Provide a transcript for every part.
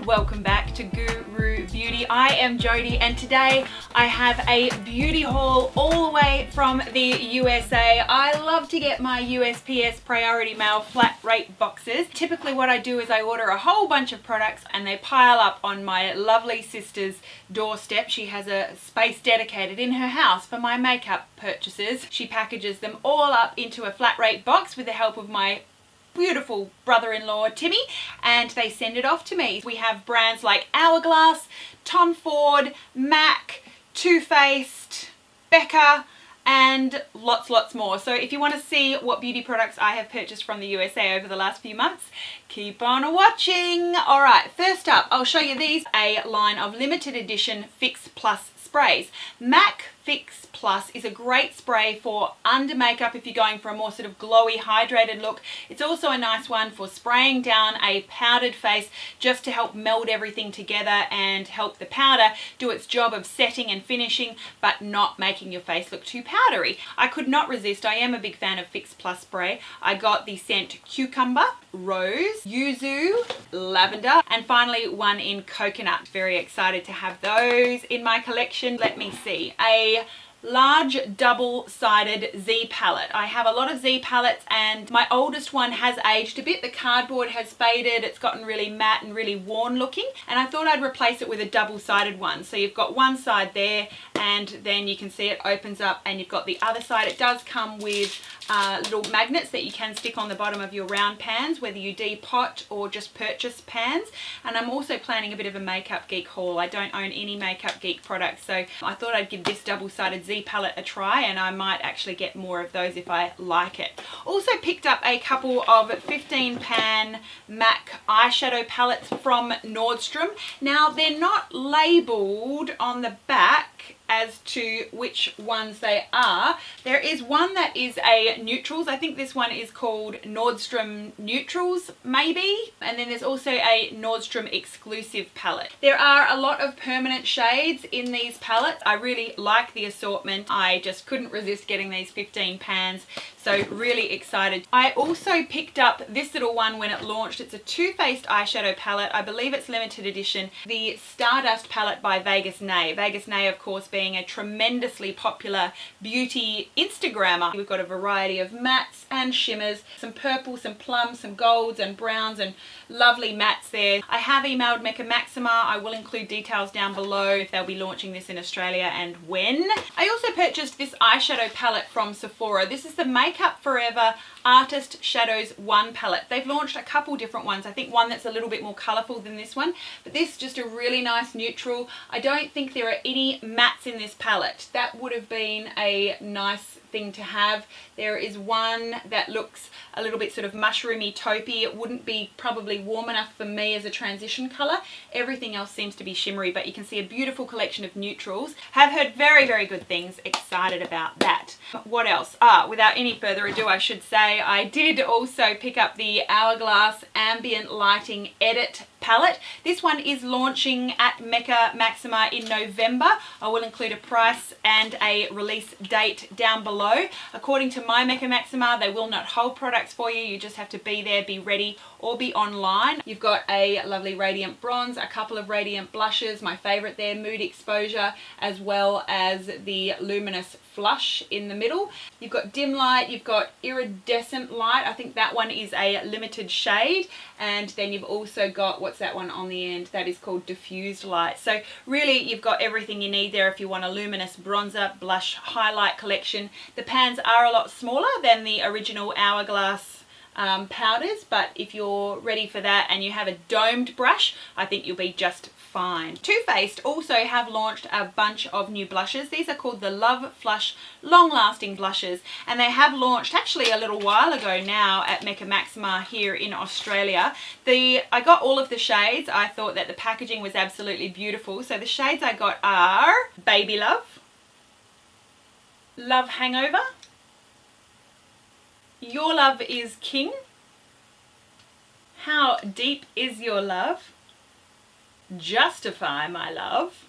welcome back to Guru Beauty. I am Jodie and today I have a beauty haul all the way from the USA. I love to get my USPS Priority Mail flat rate boxes. Typically what I do is I order a whole bunch of products and they pile up on my lovely sister's doorstep. She has a space dedicated in her house for my makeup purchases. She packages them all up into a flat rate box with the help of my beautiful brother-in-law Timmy, and they send it off to me. We have brands like Hourglass, Tom Ford, M.A.C, Too Faced, Becca, and lots more. So if you want to see what beauty products I have purchased from the USA over the last few months, keep on watching. Alright, first up I'll show you these, a line of limited edition Fix Plus sprays. M.A.C Fix Plus is a great spray for under makeup if you're going for a more sort of glowy, hydrated look. It's also a nice one for spraying down a powdered face just to help meld everything together and help the powder do its job of setting and finishing but not making your face look too powdery. I could not resist. I am a big fan of Fix Plus spray. I got the scent Cucumber, Rose, Yuzu, Lavendar, and finally one in Coconut. Very excited to have those in my collection. Let me see. A large double-sided Z palette. I have a lot of Z palettes and my oldest one has aged a bit. The cardboard has faded, it's gotten really matte and really worn looking, and I thought I'd replace it with a double-sided one. So you've got one side there and then you can see it opens up and you've got the other side. It does come with little magnets that you can stick on the bottom of your round pans, whether you depot or just purchase pans. And I'm also planning a bit of a Makeup Geek haul. I don't own any Makeup Geek products, so I thought I'd give this double-sided Z palette a try, and I might actually get more of those if I like it. Also picked up a couple of 15 pan MAC eyeshadow palettes from Nordstrom. Now they're not labelled on the back as to which ones they are. There is one that is a neutrals. I think this one is called Nordstrom Naturals maybe, and then there's also a Nordstrom exclusive palette. There are a lot of permanent shades in these palettes. I really like the assortment. I just couldn't resist getting these 15 pans, so really excited. I also picked up this little one when it launched. It's a Too Faced eyeshadow palette. I believe it's limited edition. The Stardust palette by Vegas Nay. Vegas Nay, of course, being a tremendously popular beauty Instagrammer. We've got a variety of mattes and shimmers, some purple, some plums, some golds and browns, and lovely mattes there. I have emailed Mecca Maxima. I will include details down below if they'll be launching this in Australia and when. I also purchased this eyeshadow palette from Sephora. This is the Makeup Forever Artist Shadows 1 palette. They've launched a couple different ones. I think one that's a little bit more colourful than this one, but this is just a really nice neutral. I don't think there are any mattes in this palette. That would have been a nice thing to have. There is one that looks a little bit sort of mushroomy taupey. It wouldn't be probably warm enough for me as a transition colour. Everything else seems to be shimmery, but you can see a beautiful collection of neutrals. Have heard very good things. Excited about that. What else? Without any further ado, I should say I did also pick up the Hourglass Ambient Lighting Edit palette. This one is launching at Mecca Maxima in November. I will include a price and a release date down below. According to my Mecca Maxima, they will not hold products for you. You just have to be there, be ready, or be online. You've got a lovely radiant bronze, a couple of radiant blushes, my favorite there, Mood Exposure, as well as the luminous flush in the middle. You've got dim light, you've got iridescent light. I think that one is a limited shade, and then you've also got, what's that one on the end? That is called diffused light. So really you've got everything you need there if you want a luminous bronzer, blush, highlight collection. The pans are a lot smaller than the original Hourglass powders, but if you're ready for that and you have a domed brush, I think you'll be just fine. Too Faced also have launched a bunch of new blushes. These are called the Love Flush Long Lasting Blushes, and they have launched actually a little while ago now at Mecca Maxima here in Australia. I got all of the shades. I thought that the packaging was absolutely beautiful. So the shades I got are Baby Love, Love Hangover, Your Love is King, How Deep Is Your Love, Justify My Love,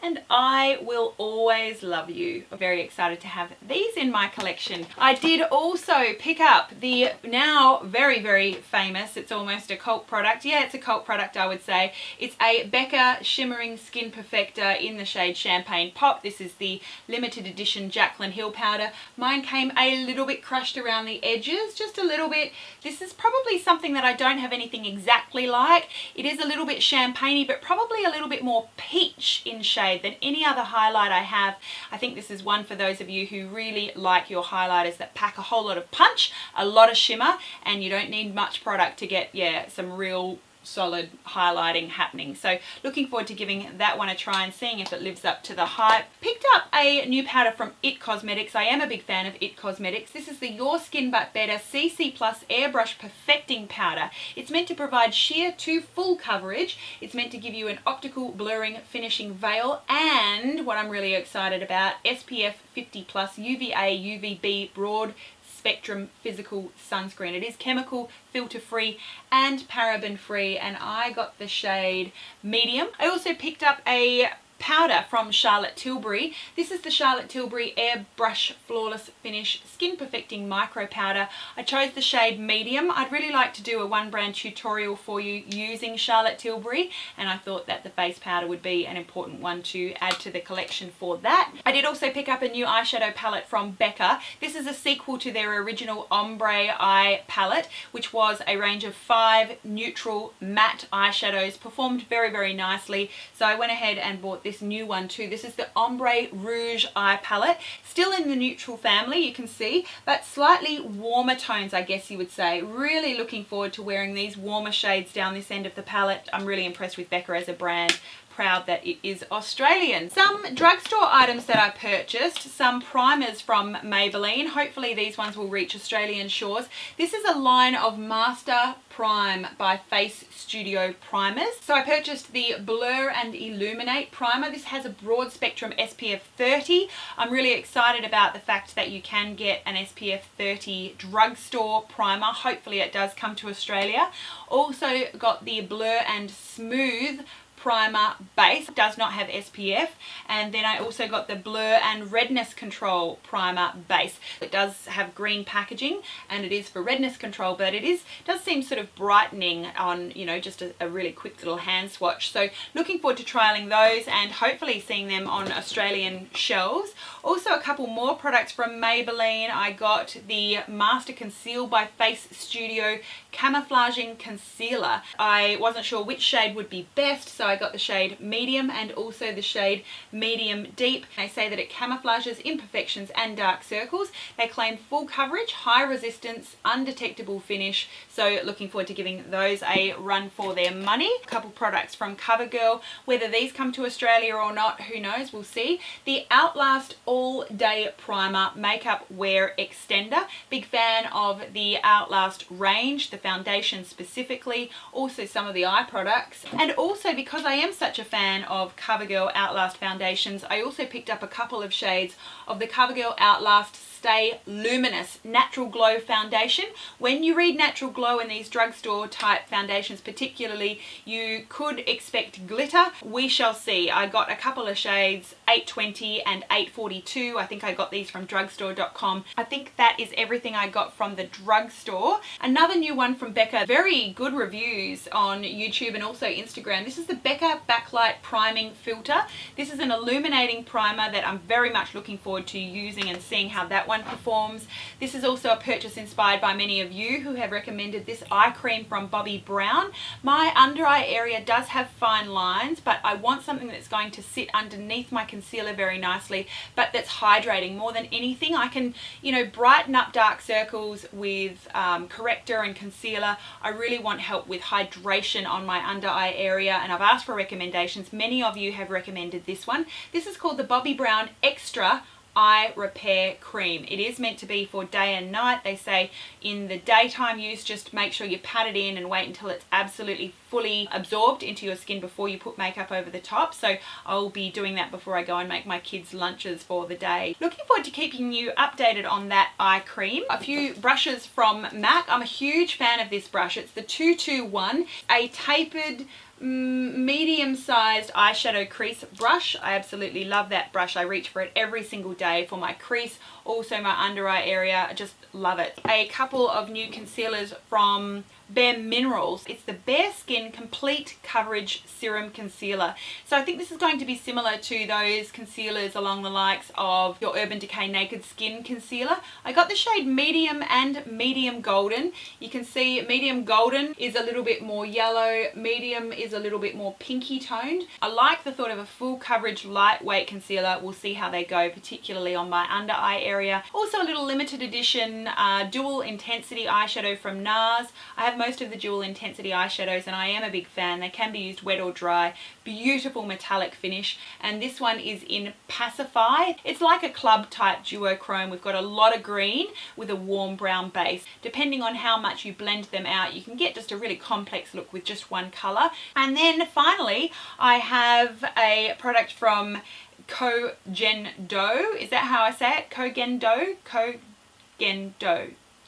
and I will always love you. I'm very excited to have these in my collection. I did also pick up the now very, very famous, it's almost a cult product. Yeah, it's a cult product, I would say. It's a Becca Shimmering Skin Perfector in the shade Champagne Pop. This is the limited edition Jaclyn Hill powder. Mine came a little bit crushed around the edges, just a little bit. This is probably something that I don't have anything exactly like. It is a little bit champagne-y, but probably a little bit more peach in shade than any other highlight I have. I think this is one for those of you who really like your highlighters that pack a whole lot of punch, a lot of shimmer, and you don't need much product to get, yeah, some real solid highlighting happening. So looking forward to giving that one a try and seeing if it lives up to the hype. Picked up a new powder from IT Cosmetics. I am a big fan of IT Cosmetics. This is the Your Skin But Better CC Plus Airbrush Perfecting Powder. It's meant to provide sheer to full coverage. It's meant to give you an optical blurring finishing veil, and what I'm really excited about, SPF 50 plus UVA UVB broad spectrum physical sunscreen. It is chemical, filter free and paraben free, and I got the shade medium. I also picked up a powder from Charlotte Tilbury. This is the Charlotte Tilbury Airbrush Flawless Finish Skin Perfecting Micro Powder. I chose the shade medium. I'd really like to do a one brand tutorial for you using Charlotte Tilbury, and I thought that the face powder would be an important one to add to the collection for that. I did also pick up a new eyeshadow palette from Becca. This is a sequel to their original Ombre eye palette, which was a range of 5 neutral matte eyeshadows, performed very, very nicely. So I went ahead and bought this new one too. This is the Ombre Rouge eye palette, still in the neutral family, you can see, but slightly warmer tones, I guess you would say. Really looking forward to wearing these warmer shades down this end of the palette. I'm really impressed with Becca as a brand. Proud that it is Australian. Some drugstore items that I purchased, some primers from Maybelline. Hopefully these ones will reach Australian shores. This is a line of Master Prime by Face Studio primers. So I purchased the Blur and Illuminate primer. This has a broad spectrum SPF 30. I'm really excited about the fact that you can get an SPF 30 drugstore primer. Hopefully it does come to Australia. Also got the Blur and Smooth primer base, does not have SPF, and then I also got the Blur and Redness Control primer base. It does have green packaging and it is for redness control, but it does seem sort of brightening on, you know, just a really quick little hand swatch. So looking forward to trialing those and hopefully seeing them on Australian shelves. Also a couple more products from Maybelline. I got the Master Conceal by Face Studio Camouflaging Concealer. I wasn't sure which shade would be best, so I got the shade medium and also the shade medium deep. They say that it camouflages imperfections and dark circles. They claim full coverage, high resistance, undetectable finish. So looking forward to giving those a run for their money. A couple products from CoverGirl. Whether these come to Australia or not, who knows, we'll see. The Outlast All Day Primer Makeup Wear Extender. Big fan of the Outlast range, the foundation specifically, also some of the eye products. And also because I am such a fan of CoverGirl Outlast foundations, I also picked up a couple of shades of the CoverGirl Outlast Stay Luminous Natural Glow Foundation. When you read Natural Glow in these drugstore type foundations particularly, you could expect glitter. We shall see. I got a couple of shades, 820 and 842. I think I got these from drugstore.com. I think that is everything I got from the drugstore. Another new one from Becca, very good reviews on YouTube and also Instagram. This is the Becca Backlight Priming Filter. This is an illuminating primer that I'm very much looking forward to using and seeing how that one performs. This is also a purchase inspired by many of you who have recommended this eye cream from Bobbi Brown. My under eye area does have fine lines, but I want something that's going to sit underneath my concealer very nicely, but that's hydrating more than anything. I can, you know, brighten up dark circles with corrector and concealer. I really want help with hydration on my under eye area, and I've asked for recommendations. Many of you have recommended this one. This is called the Bobbi Brown Extra Eye Repair Cream. It is meant to be for day and night. They say in the daytime use, just make sure you pat it in and wait until it's absolutely fully absorbed into your skin before you put makeup over the top. So I'll be doing that before I go and make my kids lunches for the day. Looking forward to keeping you updated on that eye cream. A few brushes from M.A.C. I'm a huge fan of this brush. It's the 221, a tapered medium-sized eyeshadow crease brush. I absolutely love that brush. I reach for it every single day for my crease, also my under eye area. I just love it. A couple of new concealers from Bare Minerals. It's the Bare Skin Complete Coverage Serum Concealer. So I think this is going to be similar to those concealers along the likes of your Urban Decay Naked Skin Concealer. I got the shade Medium and Medium Golden. You can see Medium Golden is a little bit more yellow, Medium is a little bit more pinky toned. I like the thought of a full coverage lightweight concealer. We'll see how they go, particularly on my under eye area. Also a little limited edition dual intensity eyeshadow from NARS. I have most of the dual intensity eyeshadows and I am a big fan. They can be used wet or dry. Beautiful metallic finish, and this one is in Pacify. It's like a club type duochrome. We've got a lot of green with a warm brown base. Depending on how much you blend them out, you can get just a really complex look with just one color. And then finally I have a product from Kogendo. Is that how I say it? Kogendo?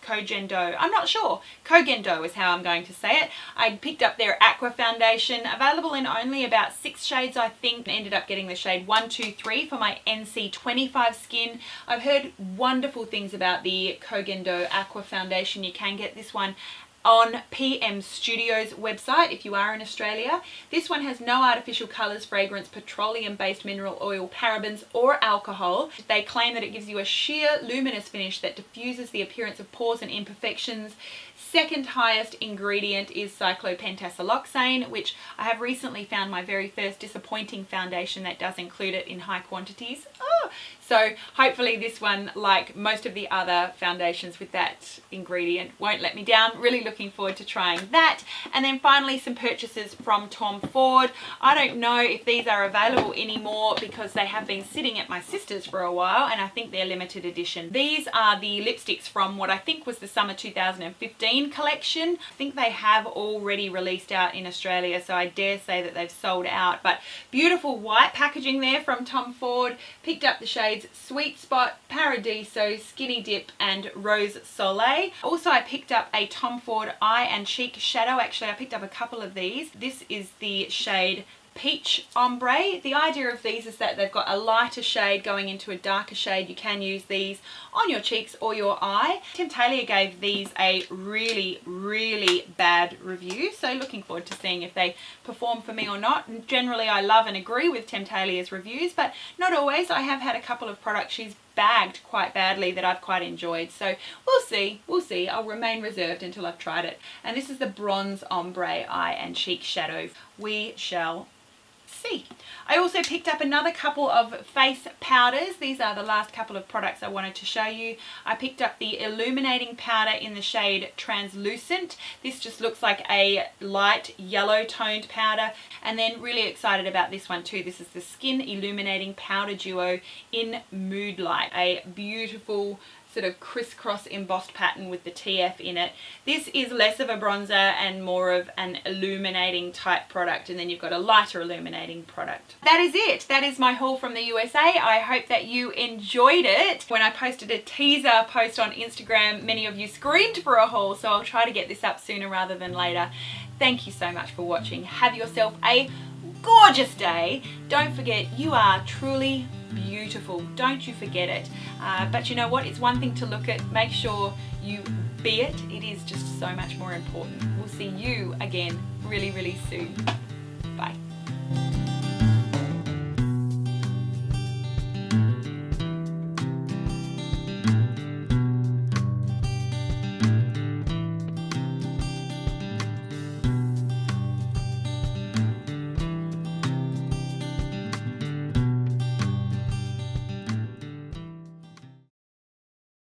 Kogendo. I'm not sure. Kogendo is how I'm going to say it. I picked up their Aqua Foundation, available in only about 6 shades I think. Ended up getting the shade 123 for my NC25 skin. I've heard wonderful things about the Kogendo Aqua Foundation. You can get this one on PM Studio's website if you are in Australia. This one has no artificial colours, fragrance, petroleum-based mineral oil, parabens or alcohol. They claim that it gives you a sheer luminous finish that diffuses the appearance of pores and imperfections. Second highest ingredient is cyclopentasiloxane, which I have recently found my very first disappointing foundation that does include it in high quantities. So hopefully this one, like most of the other foundations with that ingredient, won't let me down. Really looking forward to trying that. And then finally some purchases from Tom Ford. I don't know if these are available anymore because they have been sitting at my sister's for a while and I think they're limited edition. These are the lipsticks from what I think was the summer 2015 collection. I think they have already released out in Australia, so I dare say that they've sold out. But beautiful white packaging there from Tom Ford. Picked up the shades Sweet Spot, Paradiso, Skinny Dip and Rose Soleil. Also I picked up a Tom Ford eye and cheek shadow. Actually I picked up a couple of these. This is the shade Peach Ombre. The idea of these is that they've got a lighter shade going into a darker shade. You can use these on your cheeks or your eye. Temptalia gave these a really bad review, so looking forward to seeing if they perform for me or not. And generally I love and agree with Temptalia's reviews, but not always. I have had a couple of products she's bagged quite badly that I've quite enjoyed, so we'll see. I'll remain reserved until I've tried it. And this is the Bronze Ombre eye and cheek shadow. We shall see. I also picked up another couple of face powders. These are the last couple of products I wanted to show you. I picked up the illuminating powder in the shade Translucent. This just looks like a light yellow toned powder, and then really excited about this one too. This is the Skin Illuminating Powder Duo in Mood Light, a beautiful sort of crisscross embossed pattern with the TF in it. This is less of a bronzer and more of an illuminating type product, and then you've got a lighter illuminating product. That is it. That is my haul from the USA. I hope that you enjoyed it. When I posted a teaser post on Instagram, many of you screamed for a haul, so I'll try to get this up sooner rather than later. Thank you so much for watching. Have yourself a gorgeous day. Don't forget, you are truly beautiful. Don't you forget it. But you know what? It's one thing to look at. Make sure you be it. It is just so much more important. We'll see you again really soon.